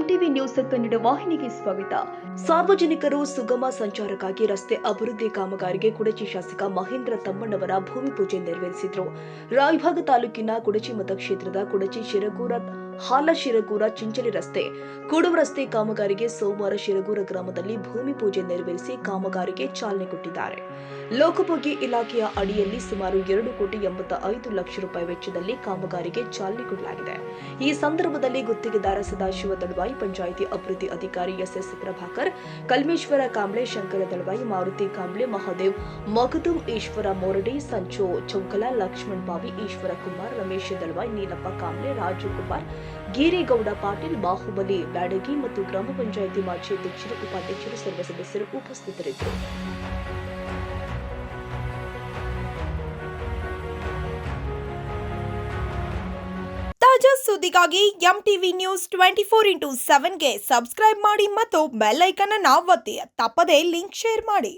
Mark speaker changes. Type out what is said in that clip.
Speaker 1: MTV news Kannada ವಾಹಿನಿಗೆ ಸ್ವಾಗತ. ಸಾರ್ವಜನಿಕರು ಸುಗಮ ಸಂಚಾರಕ್ಕಾಗಿ ರಸ್ತೆ ಅಭಿವೃದ್ಧಿ ಕಾಮಗಾರಿಗೆ ಕುಡಚಿ ಶಾಸಕ ಮಹೇಂದ್ರ ತಮ್ಮಣ್ಣವರ ಭೂಮಿ ಪೂಜೆ ನೆರವೇರಿಸಿದರು. ರಾಯಭಾಗ ತಾಲೂಕಿನ ಕುಡಚಿ ಮತಕ್ಷೇತ್ರದ ಕುಡಚಿ ಶಿರಗೂರ ಹಾಲಶಿರಗೂರ ಚಿಂಚಲಿ ರಸ್ತೆ ಕೂಡುವ ರಸ್ತೆ ಕಾಮಗಾರಿಗೆ ಸೋಮವಾರ ಶಿರಗೂರ ಗ್ರಾಮದಲ್ಲಿ ಭೂಮಿ ಪೂಜೆ ನೆರವೇರಿಸಿ ಕಾಮಗಾರಿಗೆ ಚಾಲನೆ ಕೊಟ್ಟಿದ್ದಾರೆ. ಲೋಕೋಪಯೋಗಿ ಇಲಾಖೆಯ ಅಡಿಯಲ್ಲಿ ಸುಮಾರು 2,85,00,000 ರೂಪಾಯಿ ವೆಚ್ಚದಲ್ಲಿ ಕಾಮಗಾರಿಗೆ ಚಾಲನೆ ಕೊಡಲಾಗಿದೆ. ಈ ಸಂದರ್ಭದಲ್ಲಿ ಗುತ್ತಿಗೆದಾರ ಸದಾಶಿವ ದಳವಾಯಿ, ಪಂಚಾಯಿತಿ ಅಭಿವೃದ್ಧಿ ಅಧಿಕಾರಿ ಎಸ್ಎಸ್ ಪ್ರಭಾಕರ್, ಕಲ್ಮೇಶ್ವರ ಕಾಂಬ್ಳೆ, ಶಂಕರ ದಳವಾಯಿ, ಮಾರುತಿ ಕಾಂಬ್ಳೆ, ಮಹಾದೇವ್ ಮಗದುಂ, ಈಶ್ವರ ಮೋರಡಿ, ಸಂಚೋ ಚೌಕಲ, ಲಕ್ಷ್ಮಣ್ ಬಾವಿ, ಈಶ್ವರ ಕುಮಾರ್, ರಮೇಶ್ ದಳವಾಯಿ, ನೀಲಪ್ಪ ಕಾಂಬ್ಳೆ, ರಾಜು ಕುಮಾರ್, ಗೀರೇಗೌಡ ಪಾಟೀಲ್, ಬಾಹುಬಲಿ ಬ್ಯಾಡಗಿ ಮತ್ತು ಗ್ರಾಮ ಪಂಚಾಯಿತಿ ಮಾಜಿ ಅಧ್ಯಕ್ಷರು, ಉಪಾಧ್ಯಕ್ಷರು, ಸರ್ವ ಸದಸ್ಯರು ಉಪಸ್ಥಿತರಿದ್ದರು.
Speaker 2: ತಾಜಾ ಸುದ್ದಿಗಾಗಿ ಎಂಟಿವಿ ನ್ಯೂಸ್ 24x7ಗೆ ಸಬ್ಸ್ಕ್ರೈಬ್ ಮಾಡಿ ಮತ್ತು ಬೆಲ್ ಐಕಾನ್ ಅನ್ನು ಒತ್ತಿ. ತಪ್ಪದೇ ಲಿಂಕ್ ಶೇರ್ ಮಾಡಿ.